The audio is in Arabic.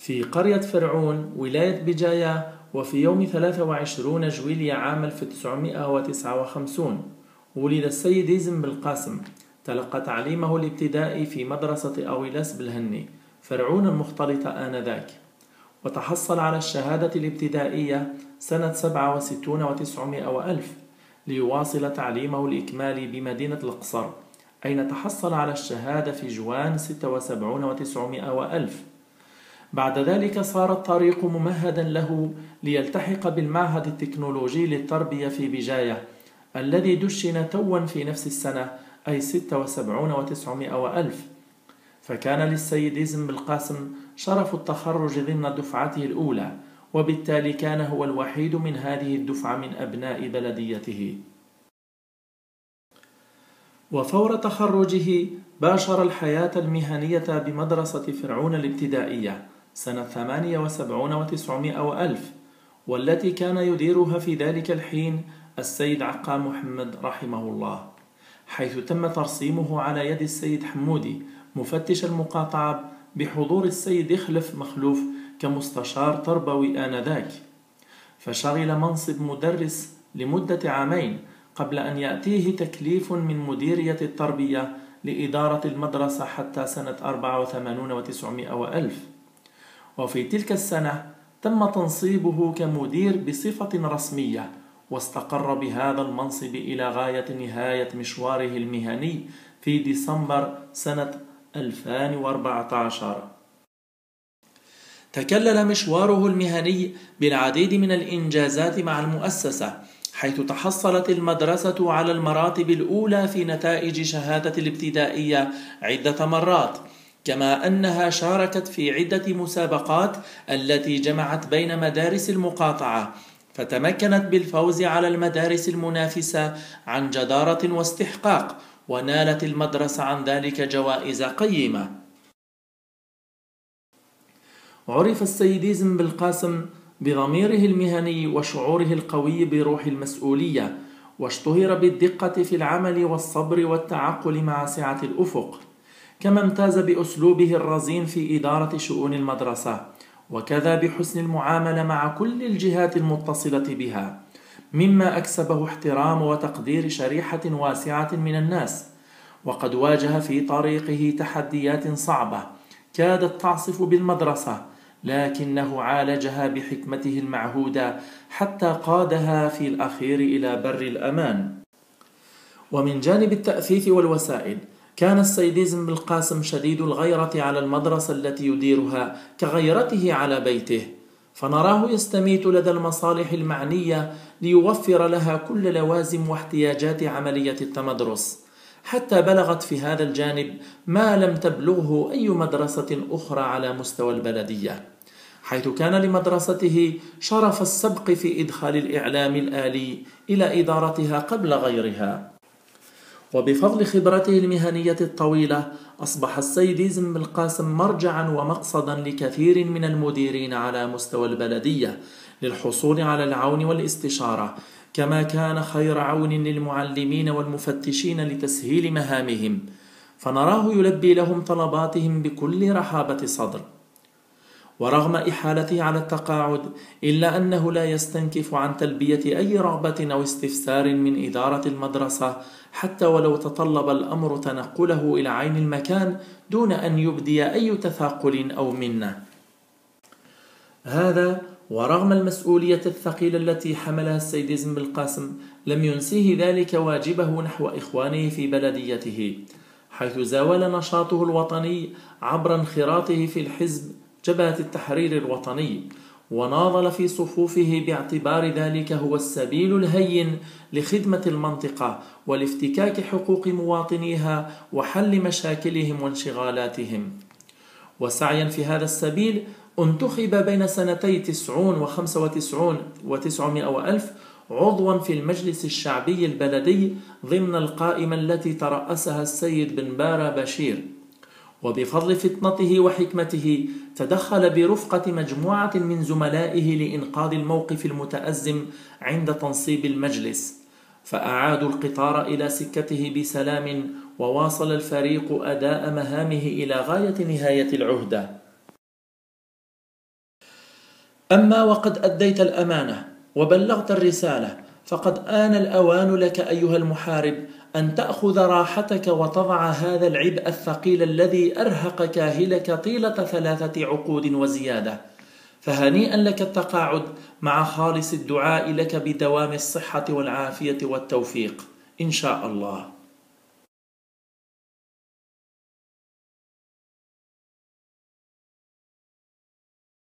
في قرية فرعون ولاية بجاية، وفي يوم 23 جويلية عام 1959 ولد السيد يزن بالقاسم. تلقى تعليمه الابتدائي في مدرسة أويلس بالهني فرعون المختلطة آنذاك، وتحصل على الشهادة الابتدائية سنة 67 و900 وألف، ليواصل تعليمه الإكمالي بمدينة القصر، أين تحصل على الشهادة في جوان 76 و900 وألف. بعد ذلك صار الطريق ممهدا له ليلتحق بالمعهد التكنولوجي للتربية في بجاية، الذي دشن توا في نفس السنة أي 76 و900 وألف. فكان للسيد يزن بالقاسم شرف التخرج ضمن دفعته الأولى، وبالتالي كان هو الوحيد من هذه الدفعة من أبناء بلديته. وفور تخرجه باشر الحياة المهنية بمدرسة فرعون الابتدائية سنة 78 و900 وألف، والتي كان يديرها في ذلك الحين السيد عقام محمد رحمه الله، حيث تم ترسيمه على يد السيد حمودي مفتش المقاطعة بحضور السيد يخلف مخلوف كمستشار تربوي آنذاك. فشغل منصب مدرس لمدة عامين قبل أن يأتيه تكليف من مديرية التربية لإدارة المدرسة حتى سنة 84 و900 وألف. وفي تلك السنة تم تنصيبه كمدير بصفة رسمية، واستقر بهذا المنصب إلى غاية نهاية مشواره المهني في ديسمبر سنة 2014. تكلل مشواره المهني بالعديد من الإنجازات مع المؤسسة، حيث تحصلت المدرسة على المراتب الأولى في نتائج شهادة الابتدائية عدة مرات، كما أنها شاركت في عدة مسابقات التي جمعت بين مدارس المقاطعة، فتمكنت بالفوز على المدارس المنافسة عن جدارة واستحقاق، ونالت المدرسة عن ذلك جوائز قيمة. عرف السيد يزن بالقاسم بضميره المهني وشعوره القوي بروح المسؤولية، واشتهر بالدقة في العمل والصبر والتعقل مع سعة الأفق، كما امتاز بأسلوبه الرزين في إدارة شؤون المدرسة، وكذا بحسن المعاملة مع كل الجهات المتصلة بها، مما أكسبه احترام وتقدير شريحة واسعة من الناس. وقد واجه في طريقه تحديات صعبة كادت تعصف بالمدرسة، لكنه عالجها بحكمته المعهودة حتى قادها في الأخير إلى بر الأمان. ومن جانب التأثيث والوسائل، كان السيد يزن بالقاسم شديد الغيرة على المدرسة التي يديرها كغيرته على بيته، فنراه يستميت لدى المصالح المعنية ليوفر لها كل لوازم واحتياجات عملية التمدرس، حتى بلغت في هذا الجانب ما لم تبلغه أي مدرسة أخرى على مستوى البلدية، حيث كان لمدرسته شرف السبق في إدخال الإعلام الآلي إلى إدارتها قبل غيرها. وبفضل خبرته المهنية الطويلة أصبح السيد يزن بالقاسم مرجعا ومقصدا لكثير من المديرين على مستوى البلدية للحصول على العون والاستشارة، كما كان خير عون للمعلمين والمفتشين لتسهيل مهامهم، فنراه يلبي لهم طلباتهم بكل رحابة صدر. ورغم إحالته على التقاعد، إلا أنه لا يستنكف عن تلبية أي رغبة أو استفسار من إدارة المدرسة، حتى ولو تطلب الأمر تنقله إلى عين المكان دون أن يبدي أي تثاقل أو منة. هذا ورغم المسؤولية الثقيلة التي حملها السيد يزن بالقاسم، لم ينسيه ذلك واجبه نحو إخوانه في بلديته، حيث زاول نشاطه الوطني عبر انخراطه في الحزب جبهة التحرير الوطني، وناضل في صفوفه باعتبار ذلك هو السبيل الهين لخدمة المنطقة والافتكاك حقوق مواطنيها وحل مشاكلهم وانشغالاتهم. وسعيا في هذا السبيل انتخب بين سنتي 90 و95 و900 وألف عضوا في المجلس الشعبي البلدي ضمن القائمة التي ترأسها السيد بن بارة بشير. وبفضل فطنته وحكمته تدخل برفقة مجموعة من زملائه لإنقاذ الموقف المتأزم عند تنصيب المجلس، فأعادوا القطار إلى سكته بسلام، وواصل الفريق أداء مهامه إلى غاية نهاية العهدة. أما وقد أديت الأمانة وبلغت الرسالة، فقد آن الأوان لك أيها المحارب أن تأخذ راحتك وتضع هذا العبء الثقيل الذي أرهق كاهلك طيلة 3 عقود وزيادة. فهنيئا لك التقاعد، مع خالص الدعاء لك بدوام الصحة والعافية والتوفيق إن شاء الله.